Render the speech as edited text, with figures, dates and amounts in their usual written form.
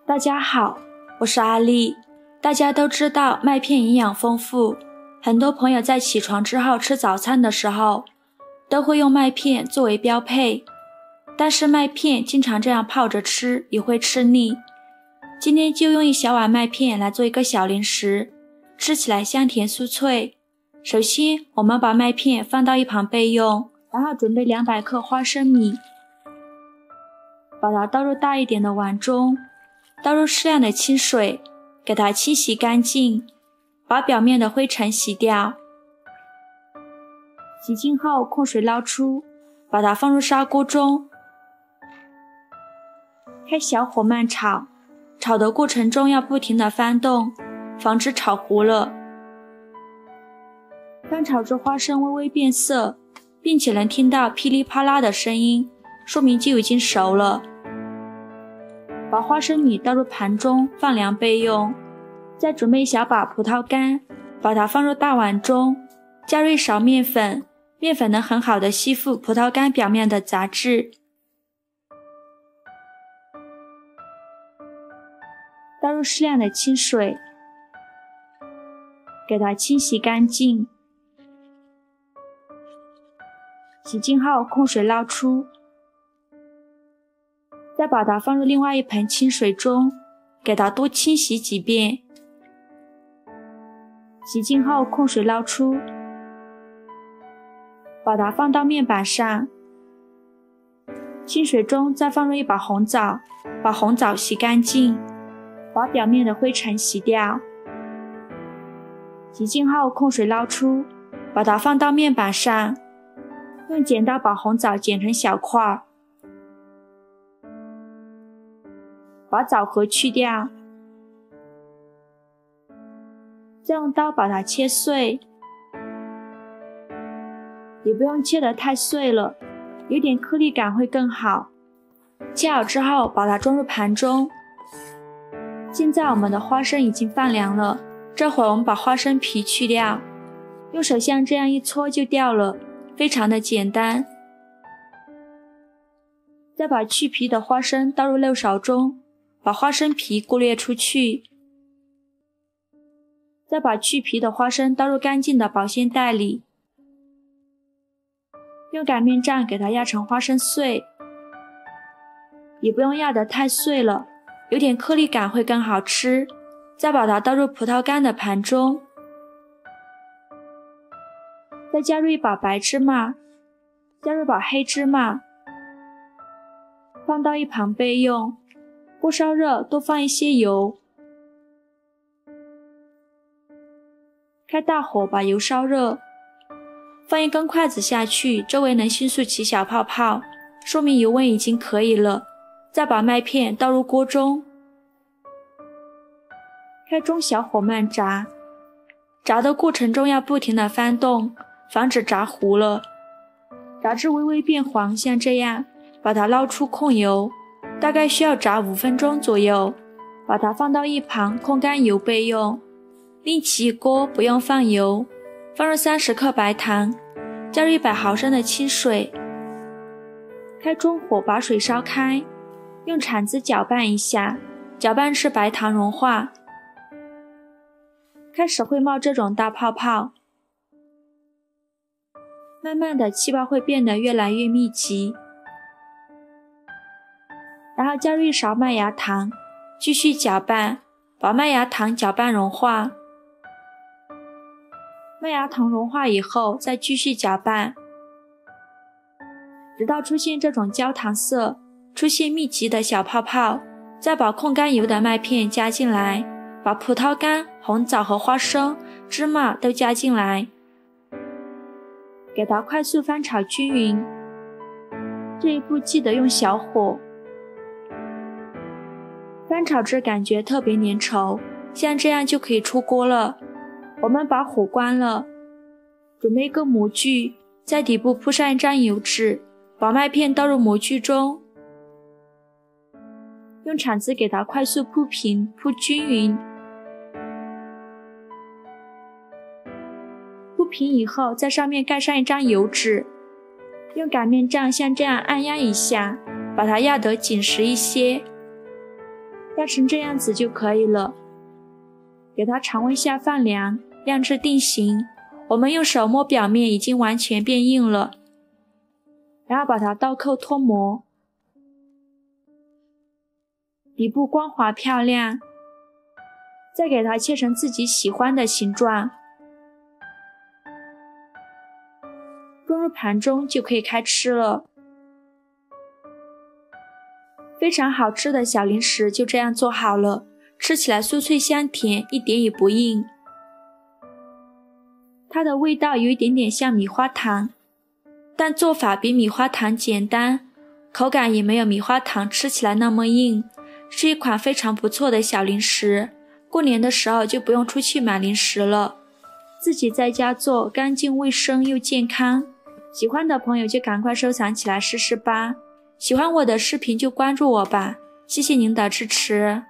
大家好，我是阿丽。大家都知道麦片营养丰富，很多朋友在起床之后吃早餐的时候，都会用麦片作为标配。但是麦片经常这样泡着吃也会吃腻。今天就用一小碗麦片来做一个小零食，吃起来香甜酥脆。首先我们把麦片放到一旁备用，然后准备200克花生米，把它倒入大一点的碗中，倒入适量的清水，给它清洗干净，把表面的灰尘洗掉。洗净后控水捞出，把它放入砂锅中，开小火慢炒，炒的过程中要不停地翻动，防止炒糊了。翻炒至花生微微变色，并且能听到噼里啪啦的声音，说明就已经熟了。把花生米倒入盘中放凉备用。再准备一小把葡萄干，把它放入大碗中，加入一勺面粉，面粉能很好的吸附葡萄干表面的杂质。倒入适量的清水，给它清洗干净。洗净后控水捞出，再把它放入另外一盆清水中，给它多清洗几遍。洗净后控水捞出，把它放到面板上，清水中再放入一把红枣，把红枣洗干净，把表面的灰尘洗掉。洗净后控水捞出，把它放到面板上，用剪刀把红枣剪成小块，把枣核去掉，再用刀把它切碎，也不用切得太碎了，有点颗粒感会更好。切好之后把它装入盘中。现在我们的花生已经放凉了，这会儿我们把花生皮去掉，用手像这样一搓就掉了，非常的简单。再把去皮的花生倒入漏勺中，把花生皮过滤出去。再把去皮的花生倒入干净的保鲜袋里，用擀面杖给它压成花生碎，也不用压得太碎了，有点颗粒感会更好吃。再把它倒入葡萄干的盘中，再加入一把白芝麻，加入把黑芝麻，放到一旁备用。锅烧热，多放一些油，开大火把油烧热，放一根筷子下去，周围能迅速起小泡泡，说明油温已经可以了。再把麦片倒入锅中，开中小火慢炸，炸的过程中要不停地翻动，防止炸糊了。炸至微微变黄，像这样，把它捞出控油，大概需要炸5分钟左右，把它放到一旁控干油备用。另起一锅，不用放油，放入30克白糖，加入100毫升的清水，开中火把水烧开，用铲子搅拌一下，搅拌至白糖融化，开始会冒这种大泡泡，慢慢的气泡会变得越来越密集，然后加入一勺麦芽糖，继续搅拌，把麦芽糖搅拌融化。麦芽糖融化以后再继续搅拌，直到出现这种焦糖色，出现密集的小泡泡，再把控干油的麦片加进来，把葡萄干、红枣和花生、芝麻都加进来，给它快速翻炒均匀。这一步记得用小火，翻炒至感觉特别粘稠，像这样就可以出锅了。我们把火关了，准备一个模具，在底部铺上一张油纸，把麦片倒入模具中，用铲子给它快速铺平、铺均匀。铺平以后，在上面盖上一张油纸，用擀面杖像这样按压一下，把它压得紧实一些。压成这样子就可以了。给它常温下放凉，晾至定型。我们用手摸表面已经完全变硬了，然后把它倒扣脱模，底部光滑漂亮。再给它切成自己喜欢的形状，装入盘中就可以开吃了。非常好吃的小零食就这样做好了，吃起来酥脆香甜，一点也不硬。它的味道有一点点像米花糖，但做法比米花糖简单，口感也没有米花糖吃起来那么硬，是一款非常不错的小零食。过年的时候就不用出去买零食了，自己在家做，干净卫生又健康。喜欢的朋友就赶快收藏起来试试吧。喜欢我的视频就关注我吧，谢谢您的支持。